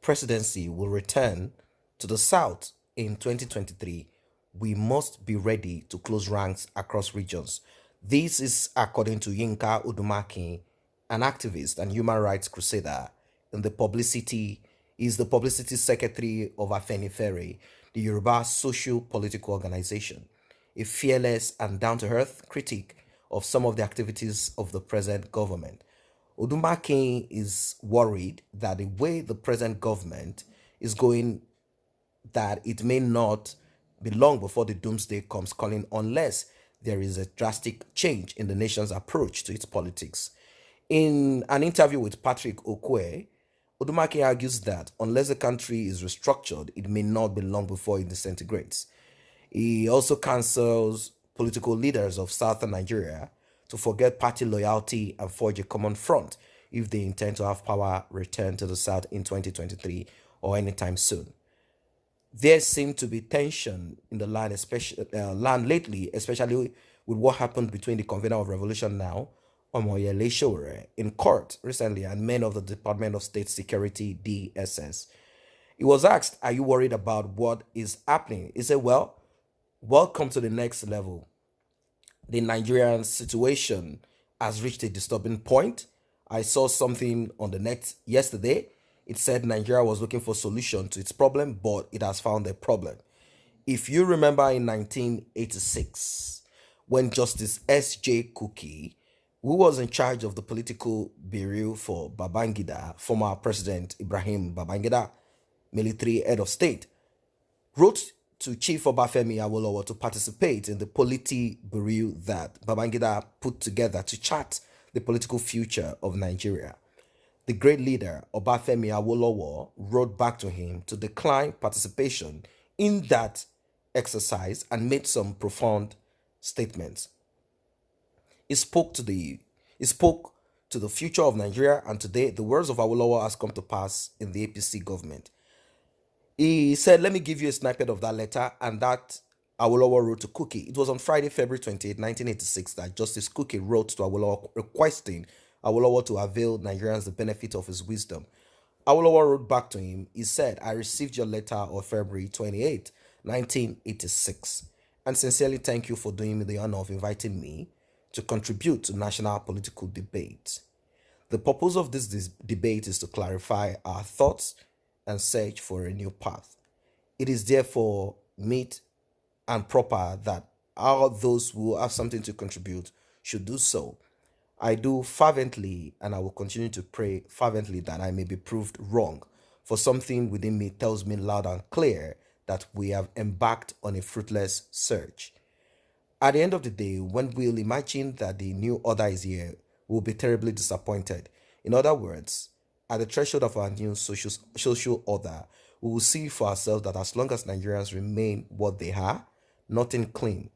presidency will return to the South in 2023, we must be ready to close ranks across regions. This is according to Yinka Udumaki, an activist and human rights crusader in the publicity is the publicity secretary of Afenifere, the Yoruba social political organization, a fearless and down-to-earth critic of some of the activities of the present government. Odumake is worried that the way the present government is going, that it may not be long before the doomsday comes calling unless there is a drastic change in the nation's approach to its politics. In an interview with Patrick Okwe, Odumake argues that unless the country is restructured, it may not be long before it disintegrates. He also counsels political leaders of southern Nigeria to forget party loyalty and forge a common front if they intend to have power return to the south in 2023 or anytime soon. There seemed to be tension in the land, especially land lately, especially with what happened between the convener of revolution now, Omoyele Sowore, in court recently, and men of the Department of State Security (DSS). He was asked, "Are you worried about what is happening?" He said, "Well, welcome to the next level. The Nigerian situation has reached a disturbing point. I saw something on the net yesterday. It said Nigeria was looking for a solution to its problem, but it has found a problem. If you remember in 1986, when Justice S.J. Kuki, who was in charge of the political bureau for Babangida, former President Ibrahim Babangida, military head of state, wrote to Chief Obafemi Awolowo to participate in the polity bureau that Babangida put together to chart the political future of Nigeria. The great leader, Obafemi Awolowo, wrote back to him to decline participation in that exercise and made some profound statements. He spoke to the future of Nigeria, and today the words of Awolowo has come to pass in the APC government. He said, let me give you a snippet of that letter, and that Awolowo wrote to Kuki. It was on Friday, February 28, 1986, that Justice Kuki wrote to Awolowo requesting Awolowo to avail Nigerians the benefit of his wisdom. Awolowo wrote back to him. He said, I received your letter of February 28, 1986, and sincerely thank you for doing me the honor of inviting me to contribute to national political debate. The purpose of this debate is to clarify our thoughts and search for a new path. It is therefore meet and proper that all those who have something to contribute should do so. I do fervently, and I will continue to pray fervently that I may be proved wrong, for something within me tells me loud and clear that we have embarked on a fruitless search. At the end of the day, when we'll imagine that the new order is here, we'll be terribly disappointed. In other words, at the threshold of our new social order, we will see for ourselves that as long as Nigerians remain what they are, nothing clean,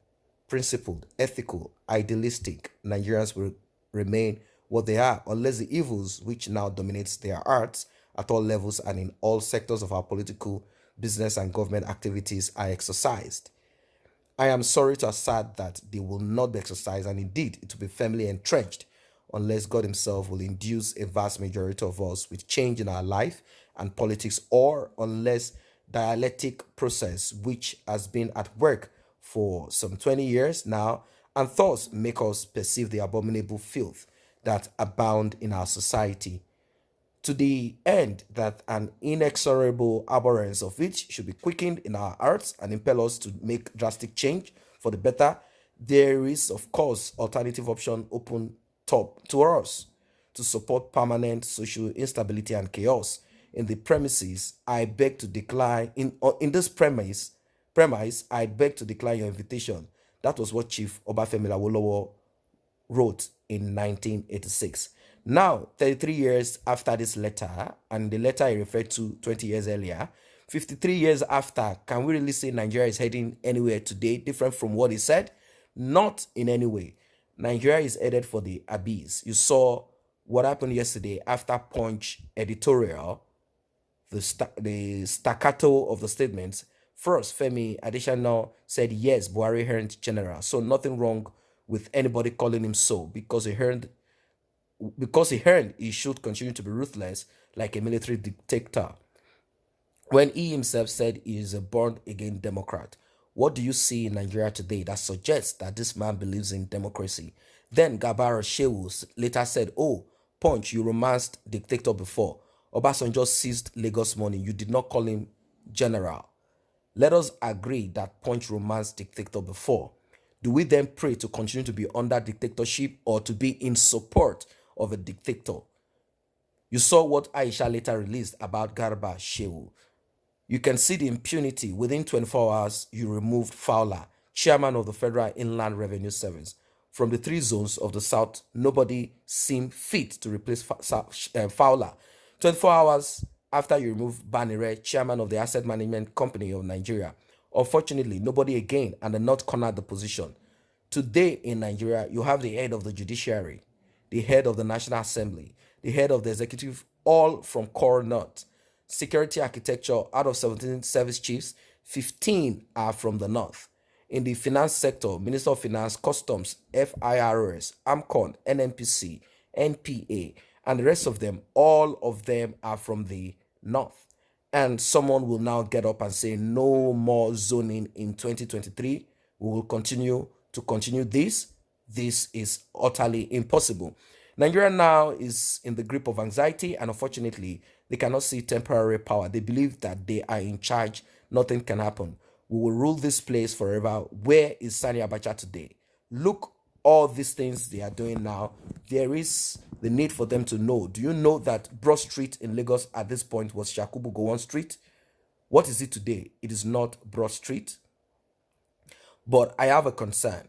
principled, ethical, idealistic, Nigerians will remain what they are, unless the evils which now dominates their hearts at all levels and in all sectors of our political, business, and government activities are exercised. I am sorry to assert that they will not be exercised, and indeed it will be firmly entrenched unless God Himself will induce a vast majority of us with change in our life and politics, or unless dialectic process which has been at work for some 20 years now and thus make us perceive the abominable filth that abound in our society, to the end that an inexorable abhorrence of which should be quickened in our hearts and impel us to make drastic change for the better. There is, of course, alternative option open top to us to support permanent social instability and chaos in the premises. I beg to decline in this premise. I beg to decline your invitation. That was what Chief Obafemi Awolowo wrote in 1986. Now, 33 years after this letter, and the letter I referred to 20 years earlier, 53 years after, can we really say Nigeria is heading anywhere today different from what he said? Not in any way. Nigeria is headed for the abyss. You saw what happened yesterday after Punch editorial, the staccato of the statements. First, Femi Adesina said, yes, Buhari earned general. So nothing wrong with anybody calling him so, because he earned, he should continue to be ruthless like a military dictator. when he himself said he is a born again Democrat. What do you see in Nigeria today that suggests that this man believes in democracy? Then Gabara Shehu later said, "Oh, Punch, you romanced dictator before. Obasanjo seized Lagos money. You did not call him general. Let us agree that Punch romanced dictator before. Do we then pray to continue to be under dictatorship or to be in support of a dictator?" You saw what Aisha later released about Garba Shehu. You can see the impunity. Within 24 hours, you removed Fowler, chairman of the Federal Inland Revenue Service. From the three zones of the South, nobody seemed fit to replace Fowler. 24 hours after you removed Banire, chairman of the Asset Management Company of Nigeria. Unfortunately, nobody again, and the North cornered the position. Today in Nigeria, you have the head of the judiciary, the head of the National Assembly, the head of the executive, all from core North. Security architecture, out of 17 service chiefs, 15 are from the North. In the finance sector, Minister of Finance, Customs, FIRS, AMCON, NNPC, NPA, and the rest of them, all of them are from the North. And someone will now get up and say, no more zoning in 2023. We will continue this. This is utterly impossible. Nigeria now is in the grip of anxiety, and unfortunately, they cannot see temporary power. They believe that they are in charge. Nothing can happen. We will rule this place forever. Where is Sani Abacha today? Look, all these things they are doing now. There is the need for them to know. Do you know that Broad Street in Lagos at this point was Shakubu Gowon Street? What is it today? It is not Broad Street. But I have a concern.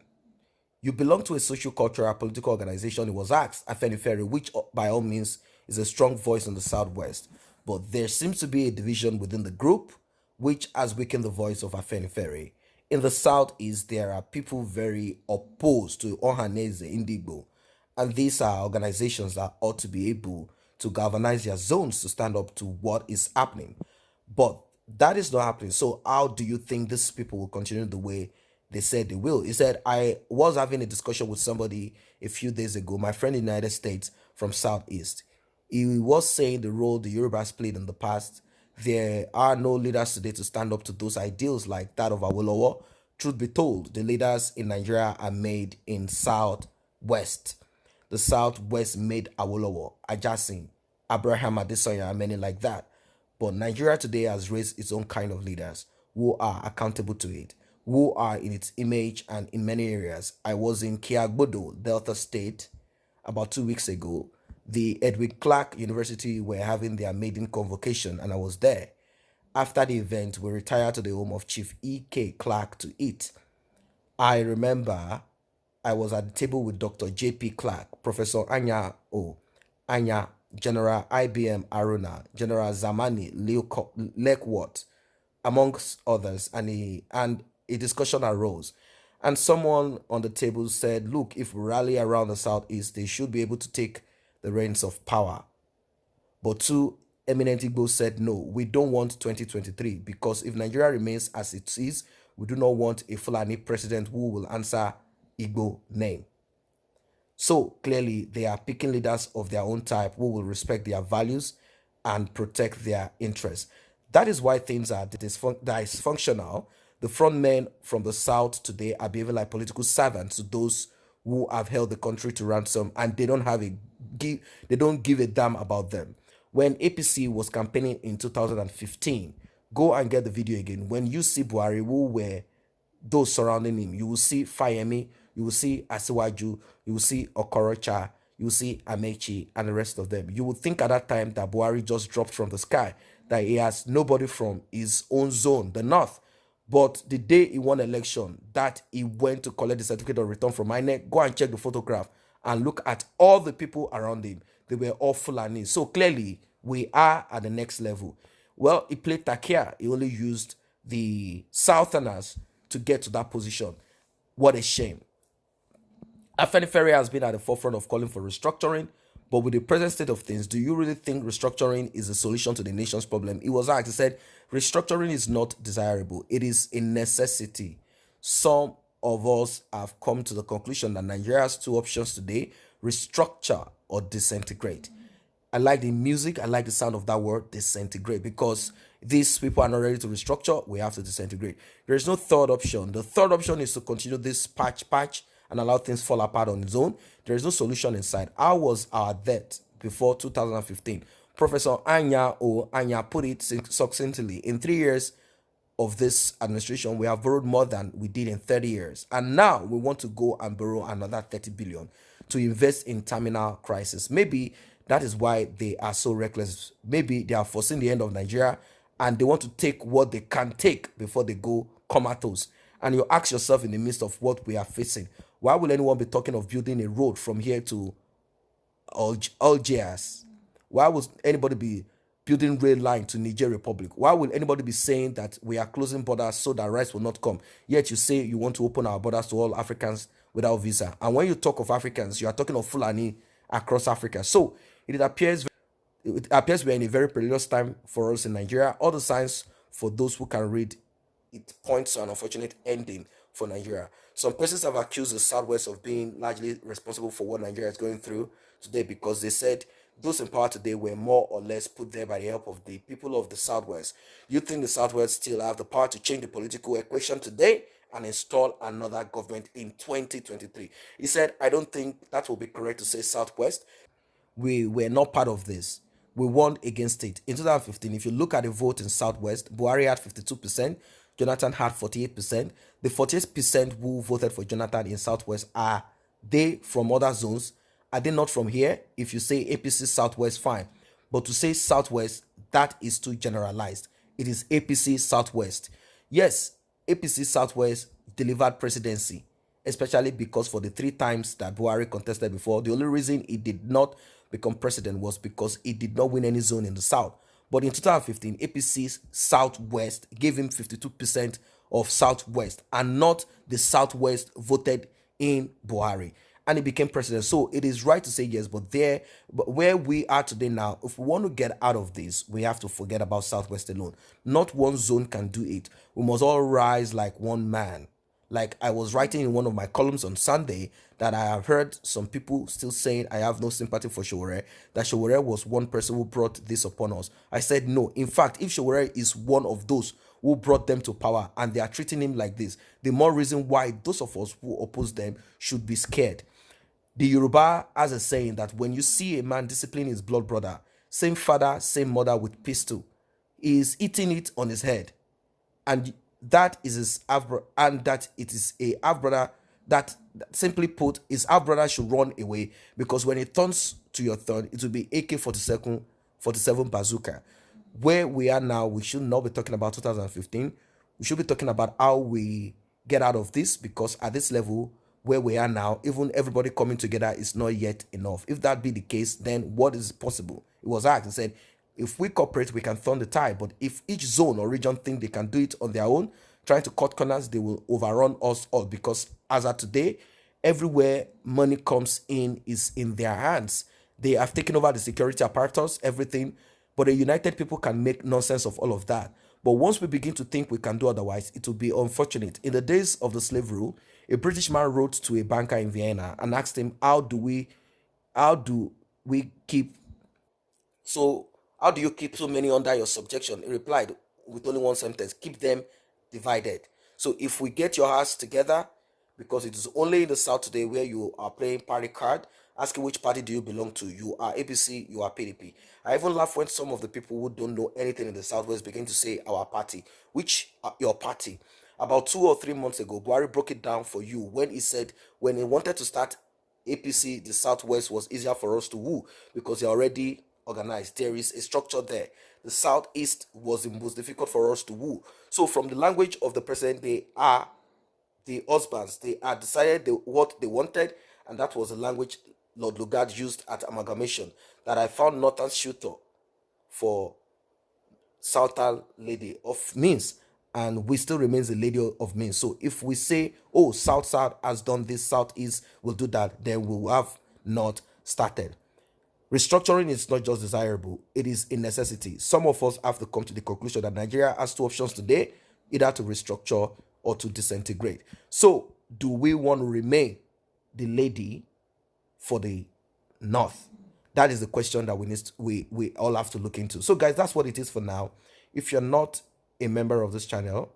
You belong to a social-cultural political organization. It was asked, Afenifere, which by all means is a strong voice in the Southwest. But there seems to be a division within the group, which has weakened the voice of Afenifere. In the Southeast, there are people very opposed to Ohaneze Indigo. And these are organizations that ought to be able to galvanize their zones to stand up to what is happening. But that is not happening. So how do you think these people will continue the way they said they will? He said, I was having a discussion with somebody a few days ago, my friend in the United States from Southeast. He was saying the role the Yorubas played in the past. There are no leaders today to stand up to those ideals like that of Awolowo. Truth be told, the leaders in Nigeria are made in Southwest. The Southwest made Awolowo, Ajasin, Abraham Adesanya, and many like that. But Nigeria today has raised its own kind of leaders who are accountable to it, who are in its image and in many areas. I was in Kiagbodo, Delta State, about 2 weeks ago. The Edwin Clark University were having their maiden convocation, and I was there. After the event, we retired to the home of Chief E.K. Clark to eat. I remember I was at the table with Dr. J.P. Clark, Professor Anya, General IBM Aruna, General Zamani Lekwot, amongst others, and a discussion arose. And someone on the table said, look, if we rally around the Southeast, they should be able to take the reins of power. But two eminent Igbos said, no, we don't want 2023, because if Nigeria remains as it is, we do not want a Fulani president who will answer Igbo name. So clearly, they are picking leaders of their own type who will respect their values and protect their interests. That is why things are dysfunctional. The front men from the South today are behaving like political servants to those who have held the country to ransom, and they don't give a damn about them. When APC was campaigning in 2015, go and get the video again. When you see Buhari, who were those surrounding him, you will see Fayemi, you will see Asiwaju, you will see Okorocha, you will see Amechi, and the rest of them. You would think at that time that Buhari just dropped from the sky, that he has nobody from his own zone, the North. But the day he won election, that he went to collect the certificate of return from INEC, go and check the photograph and look at all the people around him. They were all Fulani. So clearly, we are at the next level. Well, he played Takia. He only used the Southerners to get to that position. What a shame. Afenifere has been at the forefront of calling for restructuring, but with the present state of things, do you really think restructuring is the solution to the nation's problem? He was asked, he said, restructuring is not desirable. It is a necessity. Some of us have come to the conclusion that Nigeria has two options today: restructure or disintegrate. I like the music, I like the sound of that word, disintegrate, because these people are not ready to restructure, we have to disintegrate. There is no third option. The third option is to continue this patch and allow things fall apart on its own. There is no solution inside. How was our debt before 2015? Professor Anya put it succinctly. In 3 years of this administration, we have borrowed more than we did in 30 years. And now we want to go and borrow another 30 billion to invest in terminal crisis. Maybe that is why they are so reckless. Maybe they are foreseeing the end of Nigeria and they want to take what they can take before they go comatose. And you ask yourself, in the midst of what we are facing, why will anyone be talking of building a road from here to Algiers? Why would anybody be building rail line to Niger Republic? Why will anybody be saying that we are closing borders so that rice will not come? Yet you say you want to open our borders to all Africans without visa. And when you talk of Africans, you are talking of Fulani across Africa. So it appears we're in a very perilous time for us in Nigeria. All the signs, for those who can read, it points to an unfortunate ending for Nigeria. Some persons have accused the Southwest of being largely responsible for what Nigeria is going through today, because they said those in power today were more or less put there by the help of the people of the Southwest. You think the Southwest still have the power to change the political equation today and install another government in 2023? He said, I don't think that will be correct to say Southwest. We were not part of this. We won against it. In 2015, if you look at the vote in Southwest, Buhari had 52%, Jonathan had 48%. The 48% who voted for Jonathan in Southwest, are they from other zones? Are they not from here? If you say APC Southwest, fine. But to say Southwest, that is too generalized. It is APC Southwest. Yes, APC Southwest delivered presidency, especially because for the 3 times that Buhari contested before, the only reason he did not become president was because he did not win any zone in the South. But in 2015, APC Southwest gave him 52% of Southwest, and not the Southwest voted in Buhari, and he became president. So it is right to say yes, but where we are today now, if we want to get out of this, we have to forget about Southwest alone. Not one zone can do it. We must all rise like one man. Like I was writing in one of my columns on Sunday, that I have heard some people still saying I have no sympathy for Sowore, that Sowore was one person who brought this upon us. I said no. In fact, if Sowore is one of those who brought them to power and they are treating him like this, the more reason why those of us who oppose them should be scared. The Yoruba has a saying that when you see a man disciplining his blood brother, same father, same mother, with pistol, he is eating it on his head. And that is his half brother, and that it is a half brother that, simply put, his half brother should run away, because when it turns to your turn, it will be AK-47 bazooka. Where we are now, we should not be talking about 2015. We should be talking about how we get out of this, because at this level where we are now, even everybody coming together is not yet enough. If that be the case, then what is possible? It was asked and said, if we cooperate, we can turn the tide. But if each zone or region think they can do it on their own, trying to cut corners, they will overrun us all. Because as of today, everywhere money comes in is in their hands. They have taken over the security apparatus, everything. But the united people can make nonsense of all of that. But once we begin to think we can do otherwise, it will be unfortunate. In the days of the slave rule, a British man wrote to a banker in Vienna and asked him, how do we keep so how do you keep so many under your subjection? He replied with only one sentence: keep them divided. So if we get your hearts together, because it is only in the South today where you are playing party card, asking which party do you belong to. You are APC, you are PDP. I even laugh when some of the people who don't know anything in the Southwest begin to say our party. Which your party? About 2 or 3 months ago, Buhari broke it down for you when he said when he wanted to start APC, the Southwest was easier for us to woo, because they're already organized. There is a structure there. The Southeast was the most difficult for us to woo. So from the language of the president, they are the husbands. They had decided what they wanted, and that was the language Lord Lugard used at amalgamation, that I found Northern Shooter for Southern Lady of Means, and we still remains the Lady of Means. So if we say, oh, South has done this, Southeast will do that, then we will have not started. Restructuring is not just desirable, it is a necessity. Some of us have to come to the conclusion that Nigeria has 2 options today: either to restructure or to disintegrate. So do we want to remain the lady for the North? That is the question that we all have to look into. So guys, that's what it is for now. If you're not a member of this channel,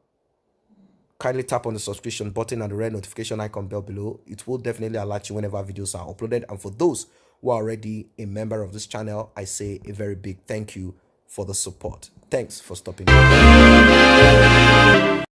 kindly tap on the subscription button and the red notification icon bell below. It will definitely alert you whenever videos are uploaded. And for those who are already a member of this channel, I say a very big thank you for the support. Thanks for stopping by.